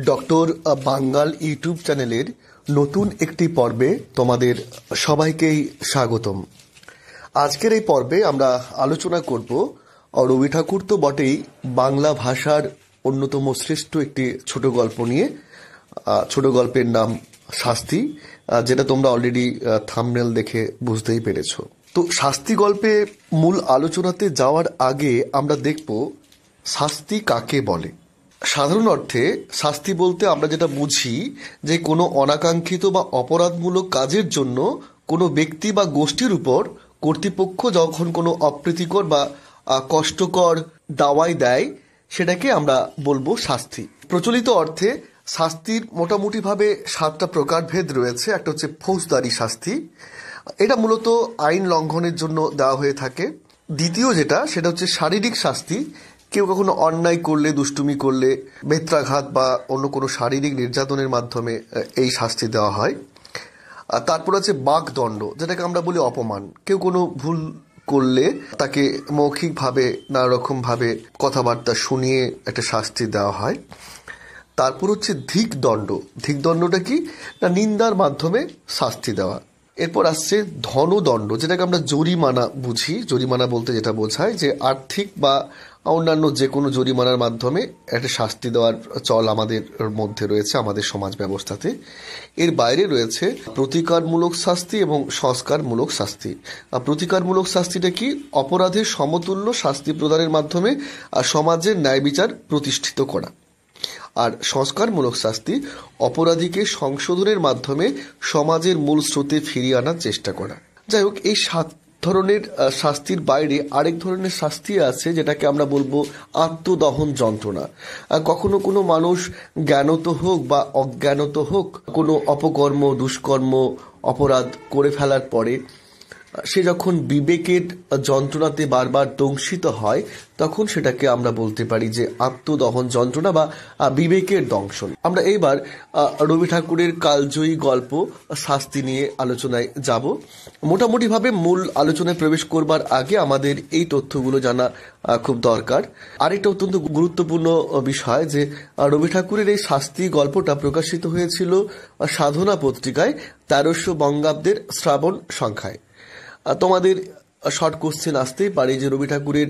Doctor বাঙ্গাল YouTube চ্যানেলের নতুন একটি পর্বে তোমাদের সবাইকেই স্বাগতম। আজকের এই পর্বে আমরা আলোচনা করব রবি ঠাকুর তো বটেই, বাংলা ভাষার অন্যতম শ্রেষ্ঠ একটি ছোট গল্প নিয়ে। ছোট গল্পের নাম শাস্তি, যেটা তোমরা অলরেডি থাম্বনেল দেখে বুঝতেই পেরেছো। তো শাস্তি গল্পে মূল আলোচনাতে যাওয়ার আগে আমরা দেখব শাস্তি কাকে বলে। সাধারণ অর্থে শাস্তি বলতে আমরা যেটা বুঝি যে কোনো অনাকাঙ্ক্ষিত বা অপরাধমূলক কাজের জন্য কোনো ব্যক্তি বা গোষ্ঠীর উপর কর্তৃপক্ষ যখন কোনো অপ্রীতিকর বা কষ্টকর দাওয়াই দেয়, সেটাকে আমরা বলবো শাস্তি। প্রচলিত অর্থে শাস্তির মোটামুটিভাবে 7টা প্রকারভেদ রয়েছে। একটা হচ্ছে ফৌজদারি শাস্তি, এটা মূলত আইন লঙ্ঘনের জন্য দেওয়া হয়ে থাকে। দ্বিতীয় সেটা হচ্ছে শারীরিক শাস্তি, কেউ কখনো অন্যায় করলে, দুষ্টুমি করলে, বেত্রাঘাত বা অন্য কোনো শারীরিক নির্যাতনের মাধ্যমে এই শাস্তি দেওয়া হয়। তারপর আছে বাকদণ্ড, যেটাকে আমরা বলি অপমান। কেউ কোনো ভুল করলে তাকে মৌখিকভাবে নানা রকমভাবে কথাবার্তা শুনিয়ে একটা শাস্তি দেওয়া হয়। তারপর হচ্ছে ধিকদণ্ড। ধিকদণ্ডটা কি না, নিন্দার মাধ্যমে শাস্তি দেওয়া। এরপর আসছে ধনদণ্ড, যেটাকে আমরা জরিমানা বুঝি। জরিমানা বলতে যেটা বোঝায় যে আর্থিক বা অন্যান্য যে কোনো জরিমানার মাধ্যমে একটা শাস্তি দেওয়ার চল আমাদের মধ্যে রয়েছে, আমাদের সমাজ ব্যবস্থাতে। এর বাইরে রয়েছে প্রতিকারমূলক শাস্তি এবং সংস্কারমূলক শাস্তি। প্রতিকারমূলক শাস্তিটা কি, অপরাধের সমতুল্য শাস্তি প্রদানের মাধ্যমে সমাজের ন্যায় বিচার প্রতিষ্ঠিত করা। আর সংস্কারমূলক শাস্তি অপরাধীকে সংশোধনের মাধ্যমে সমাজের মূল স্রোতে ফিরিয়ে আনার চেষ্টা করা। যাই হোক, এই 7 ধরনের শাস্তির বাইরে আরেক ধরনের শাস্তি আছে, যেটাকে আমরা বলবো আত্মদহন যন্ত্রণা। কখনো কোনো মানুষ জ্ঞানত হোক বা অজ্ঞানত হোক কোনো অপকর্ম, দুষ্কর্ম, অপরাধ করে ফেলার পরে সে যখন বিবেকের যন্ত্রণাতে বারবার দংশিত হয়, তখন সেটাকে আমরা বলতে পারি যে আত্মদহন যন্ত্রণা বা বিবেকের দংশন। আমরা এইবার রবি ঠাকুরের কালজয়ী গল্প শাস্তি নিয়ে আলোচনায় যাব। মোটামুটিভাবে মূল আলোচনায় প্রবেশ করবার আগে আমাদের এই তথ্যগুলো জানা খুব দরকার। আরেকটা অত্যন্ত গুরুত্বপূর্ণ বিষয় যে রবি ঠাকুরের এই শাস্তি গল্পটা প্রকাশিত হয়েছিল সাধনা পত্রিকায় 1300 বঙ্গাব্দের শ্রাবণ সংখ্যায়। তোমাদের শর্ট কোশ্চেন আসতেই পারে যে রবি ঠাকুরের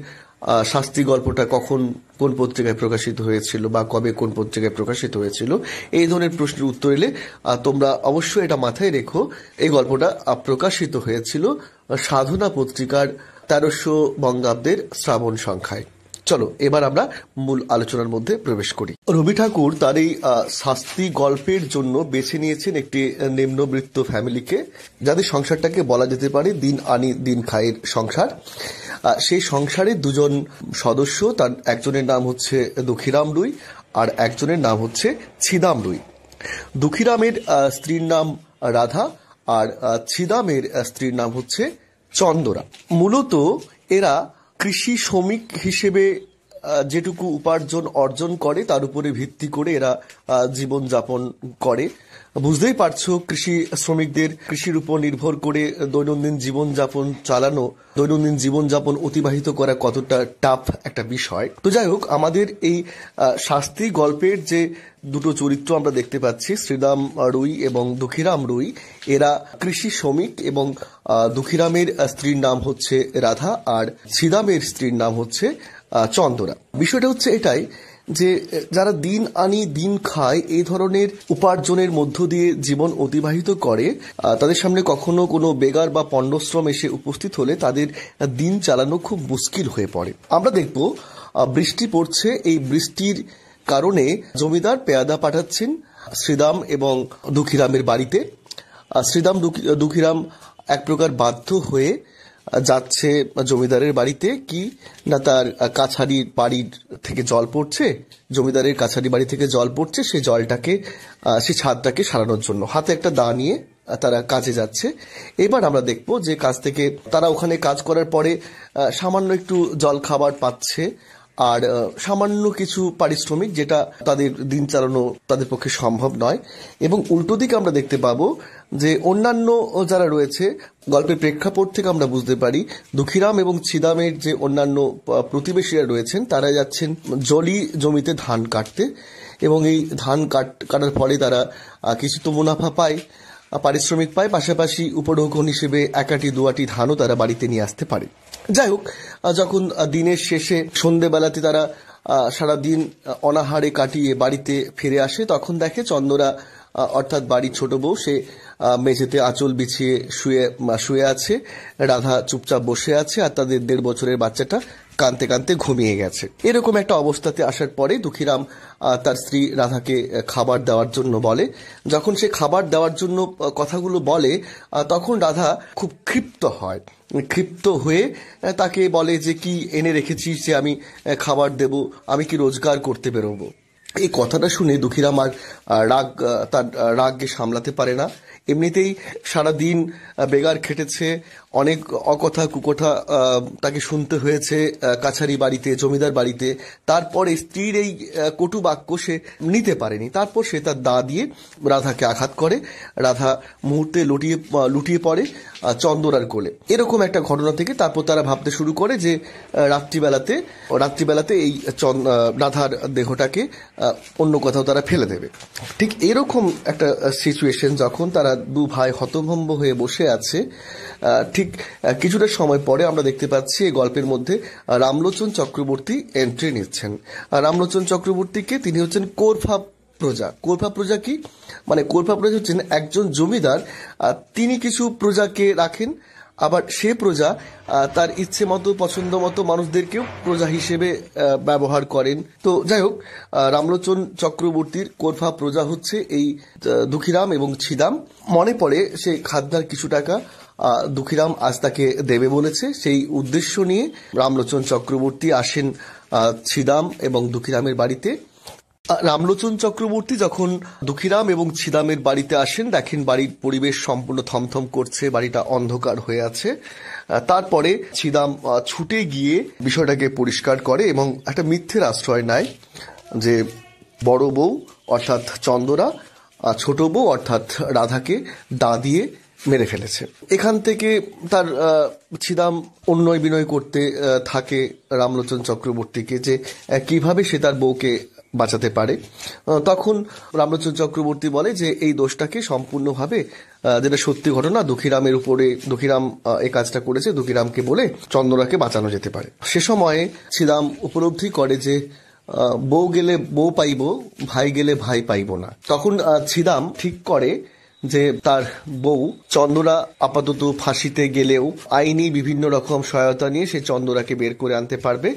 শাস্তি গল্পটা কখন কোন পত্রিকায় প্রকাশিত হয়েছিল বা কবে কোন পত্রিকায় প্রকাশিত হয়েছিল। এই ধরনের প্রশ্নের উত্তর এলে তোমরা অবশ্যই এটা মাথায় রেখো, এই গল্পটা প্রকাশিত হয়েছিল সাধনা পত্রিকার 1300 বঙ্গাব্দের শ্রাবণ সংখ্যায়। চলো এবার আমরা মূল আলোচনার মধ্যে প্রবেশ করি। রবি ঠাকুর তার এই শাস্তি গল্পের জন্য বেছে নিয়েছেন একটি নিম্নবিত্ত ফ্যামিলিকে, যাদের সংসারটাকে বলা যেতে পারে দিন আনি দিন খায়ের সংসার। সেই সংসারে 2জন সদস্য, তার একজনের নাম হচ্ছে দুঃখীরাম রুই আর একজনের নাম হচ্ছে ছিদাম রুই। দুঃখীরামের স্ত্রীর নাম রাধা আর ছিদামের স্ত্রীর নাম হচ্ছে চন্দরা। মূলত এরা কৃষি শ্রমিক হিসেবে যেটুকু উপার্জন অর্জন করে তার উপরে ভিত্তি করে এরা জীবনযাপন করে। বুঝতেই পারছো, কৃষি শ্রমিকদের কৃষির উপর নির্ভর করে দৈনন্দিন জীবনযাপন চালানো, দৈনন্দিন জীবনযাপন অতিবাহিত করা কতটা টাফ একটা বিষয়। তো যাই হোক, আমাদের এই শাস্তি গল্পের যে 2টো চরিত্র আমরা দেখতে পাচ্ছি, শ্রীরাম রুই এবং দুঃখীরাম রুই, এরা কৃষি শ্রমিক এবং দুঃখীরামের স্ত্রীর নাম হচ্ছে রাধা আর ছিদামের স্ত্রীর নাম হচ্ছে চন্দরা। বিষয়টা হচ্ছে এটাই যে যারা দিন আনি দিন খায়, এই ধরনের উপার্জনের মধ্য দিয়ে জীবন অতিবাহিত করে, তাদের সামনে কখনো কোনো বেগার বা পণ্ডশ্রম এসে উপস্থিত হলে তাদের দিন চালানো খুব মুশকিল হয়ে পড়ে। আমরা দেখব বৃষ্টি পড়ছে, এই বৃষ্টির কারণে জমিদার পেয়াদা পাঠাচ্ছেন শ্রীরাম এবং দুঃখীরামের বাড়িতে। শ্রীরাম দুঃখীরাম এক প্রকার বাধ্য হয়ে যাচ্ছে জমিদারের বাড়িতে, কি না তার কাছারি বাড়ির থেকে জল পড়ছে, জমিদারের কাছারি বাড়ি থেকে জল পড়ছে, সেই জলটাকে, সেই ছাদটাকে সারানোর জন্য হাতে একটা দা নিয়ে তারা কাজে যাচ্ছে। এবার আমরা দেখব যে কাজ থেকে তারা ওখানে কাজ করার পরে সামান্য একটু জল খাবার পাচ্ছে আর সামান্য কিছু পারিশ্রমিক, যেটা তাদের দিন চালানো তাদের পক্ষে সম্ভব নয়। এবং উল্টো দিকে আমরা দেখতে পাবো যে অন্যান্য যারা রয়েছে, গল্পের প্রেক্ষাপট থেকে আমরা বুঝতে পারি দুঃখীরাম এবং ছিদামের যে অন্যান্য প্রতিবেশীরা রয়েছেন, তারা যাচ্ছেন জলি জমিতে ধান কাটতে এবং এই ধান কাটার ফলে তারা কিছু তো মুনাফা পায়, পারিশ্রমিক পায়, পাশাপাশি উপঢৌকন হিসেবে একাটি দুয়াটি ধানও তারা বাড়িতে নিয়ে আসতে পারে। যাই হোক, যখন দিনের শেষে সন্ধেবেলাতে তারা সারাদিন অনাহারে কাটিয়ে বাড়িতে ফিরে আসে, তখন দেখে চন্দরা অর্থাৎ বাড়ির ছোট বউ সে মেঝেতে আঁচল বিছিয়ে শুয়ে আছে, রাধা চুপচাপ বসে আছে, আর তাদের 1.5 বছরের বাচ্চাটা কাঁদতে কাঁদতে ঘুমিয়ে গেছে। এরকম একটা অবস্থাতে আসার পরে দুঃখীরাম তার স্ত্রী রাধাকে খাবার দেওয়ার জন্য বলে। যখন সে খাবার দেওয়ার জন্য কথাগুলো বলে, তখন রাধা খুব ক্ষিপ্ত হয়। ক্ষিপ্ত হয়ে তাকে বলে যে, কি এনে রেখেছিস যে আমি খাবার দেব, আমি কি রোজগার করতে বেরোবো? এই কথাটা শুনে দুঃখীরাম আর তার রাগকে সামলাতে পারে না। এমনিতেই সারাদিন বেগার খেটেছে, অনেক অকথা কুকথা তাকে শুনতে হয়েছে কাছারি বাড়িতে, জমিদার বাড়িতে। তারপরে স্ত্রীর এই কটু বাক্য সে নিতে পারেনি। তারপর সে তার দা দিয়ে রাধাকে আঘাত করে। রাধা মুহূর্তে লুটিয়ে পড়ে চন্দরার কোলে। এরকম একটা ঘটনা থেকে তারপর তারা ভাবতে শুরু করে যে রাত্রিবেলাতে এই রাধার দেহটাকে অন্য কোথাও তারা ফেলে দেবে। ঠিক এরকম একটা সিচুয়েশন যখন তারা দু ভাই হতভম্ব হয়ে বসে আছে, ঠিক কিছুটা সময় পরে আমরা দেখতে পাচ্ছি এই গল্পের মধ্যে রামলোচন চক্রবর্তী এন্ট্রি নিচ্ছেন। রামলোচন চক্রবর্তীকে তিনি হচ্ছেন কোরফা প্রজা। কোরফা প্রজা কি? মানে কোরফা প্রজা হচ্ছেন একজন জমিদার, তিনি কিছু প্রজাকে রাখেন, আবার সে প্রজা তার ইচ্ছে মতো পছন্দ মতো মানুষদেরকেও প্রজা হিসেবে ব্যবহার করেন। তো যাই হোক, রামলোচন চক্রবর্তীর কোরফা প্রজা হচ্ছে এই দুঃখীরাম এবং ছিদাম। মনে পড়ে সে খাজনার কিছু টাকা দুঃখীরাম আজ তাকে দেবে বলেছে। সেই উদ্দেশ্য নিয়ে রামলোচন চক্রবর্তী আসেন ছিদাম এবং দুঃখীরামের বাড়িতে। রামলোচন চক্রবর্তী যখন দুঃখীরাম এবং ছিদামের বাড়িতে আসেন, দেখেন বাড়ির পরিবেশ সম্পূর্ণ থমথম করছে, বাড়িটা অন্ধকার হয়ে আছে। তারপরে ছিদাম ছুটে গিয়ে বিষয়টাকে পরিষ্কার করে এবং একটা মিথ্যের আশ্রয় নেয় যে বড় বউ অর্থাৎ চন্দরা ছোট বউ অর্থাৎ রাধাকে দা দিয়ে মেরে ফেলেছে। এখান থেকে তার ছিদাম অন্যয় বিনয় করতে থাকে রামলোচন চক্রবর্তীকে যে কিভাবে সে তার বউকে বাঁচাতে পারে। তখন রামলোচন চক্রবর্তী বলে যে এই দোষটাকে সম্পূর্ণভাবে, যেটা সত্যি ঘটনা, দুঃখীরাম এই কাজটা করেছে, দুঃখীরামকে বলে চন্দরাকে বাঁচানো যেতে পারে। সে সময়ে ছিদাম উপলব্ধি করে যে বউ গেলে বউ পাইব, ভাই গেলে ভাই পাইব না। তখন ছিদাম ঠিক করে যে তার বউ চন্দরা আপাতত ফাঁসিতে গেলেও আইনি বিভিন্ন রকম সহায়তা নিয়ে সে চন্দরাকে বের করে আনতে পারবে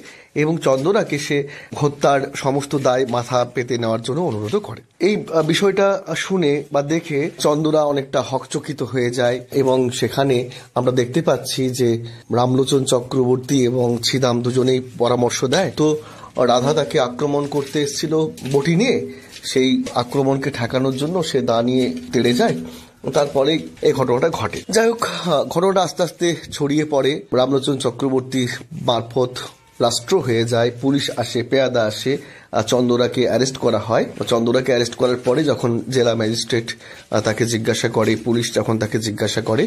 এবং চন্দরাকে সে হত্যার সমস্ত দায় মাথা পেতে নেওয়ার জন্য অনুরোধ করে। এই বিষয়টা শুনে বা দেখে চন্দরা অনেকটা হকচকিত হয়ে যায় এবং সেখানে আমরা দেখতে পাচ্ছি যে রামলোচন চক্রবর্তী এবং ছিদাম দুজনেই পরামর্শ দেয়। তো রাধা তাকে আক্রমণ করতে এসেছিল বটি নিয়ে, সেই আক্রমণকে ঠেকানোর জন্য সে দা নিয়ে তেড়ে যায়। তারপরে এই ঘটনাটা ঘটে। যাই হোক, ঘটনাটা আস্তে আস্তে ছড়িয়ে পড়ে, রামলোচন চক্রবর্তীর মারফত রাষ্ট্র হয়ে যায়, পুলিশ আসে, পেয়াদা আসে, চন্দরাকে অ্যারেস্ট করা হয়। চন্দরাকে অ্যারেস্ট করার পরে যখন জেলা ম্যাজিস্ট্রেট তাকে জিজ্ঞাসা করে, পুলিশ যখন তাকে জিজ্ঞাসা করে,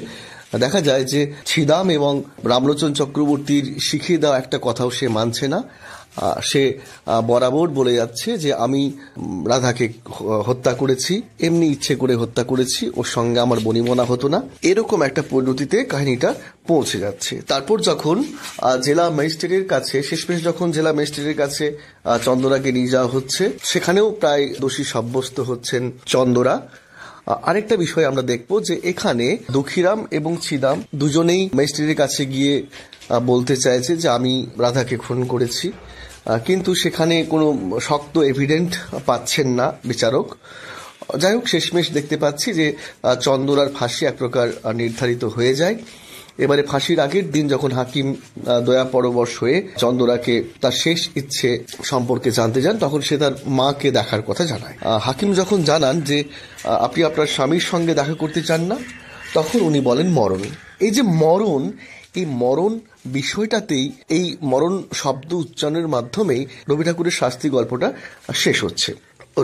দেখা যায় যে ছিদাম এবং রামলোচন চক্রবর্তীর শিখিয়ে দেওয়া একটা কথাও সে মানছে না। সে বরাবর বলে যাচ্ছে যে আমি রাধাকে হত্যা করেছি, এমনি ইচ্ছে করে হত্যা করেছি, ওর সঙ্গে আমার বনিবনা হতো না। এরকম একটা পরিণতিতে কাহিনীটা পৌঁছে যাচ্ছে। তারপর যখন জেলা ম্যাজিস্ট্রেটের কাছে, শেষমেশ যখন জেলা ম্যাজিস্ট্রেটের কাছে চন্দরাকে নিয়ে যাওয়া হচ্ছে, সেখানেও প্রায় দোষী সাব্যস্ত হচ্ছেন চন্দরা। আরেকটা বিষয় আমরা দেখব যে এখানে দুঃখীরাম এবং ছিদাম দুজনেই ম্যাজিস্ট্রেটের কাছে গিয়ে বলতে চাইছে যে আমি রাধাকে খুন করেছি, কিন্তু সেখানে কোনো শক্ত এভিডেন্ট পাচ্ছেন না বিচারক। যাই হোক, শেষমেশ দেখতে পাচ্ছি যে চন্দরার ফাঁসি এক প্রকার নির্ধারিত হয়ে যায়। এবারে ফাঁসির আগের দিন যখন হাকিম দয়া পরবশ হয়ে চন্দরাকে তার শেষ ইচ্ছে সম্পর্কে জানতে যান, তখন সে তার মাকে দেখার কথা জানায়। হাকিম যখন জানান যে আপনি আপনার স্বামীর সঙ্গে দেখা করতে চান না, তখন উনি বলেন মরণ। এই যে মরণ, এই মরণ বিষয়টাতেই, এই মরণ শব্দ উচ্চারণের মাধ্যমেই রবি ঠাকুরের শাস্তি গল্পটা শেষ হচ্ছে।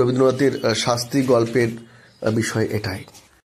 রবীন্দ্রনাথের শাস্তি গল্পের বিষয় এটাই।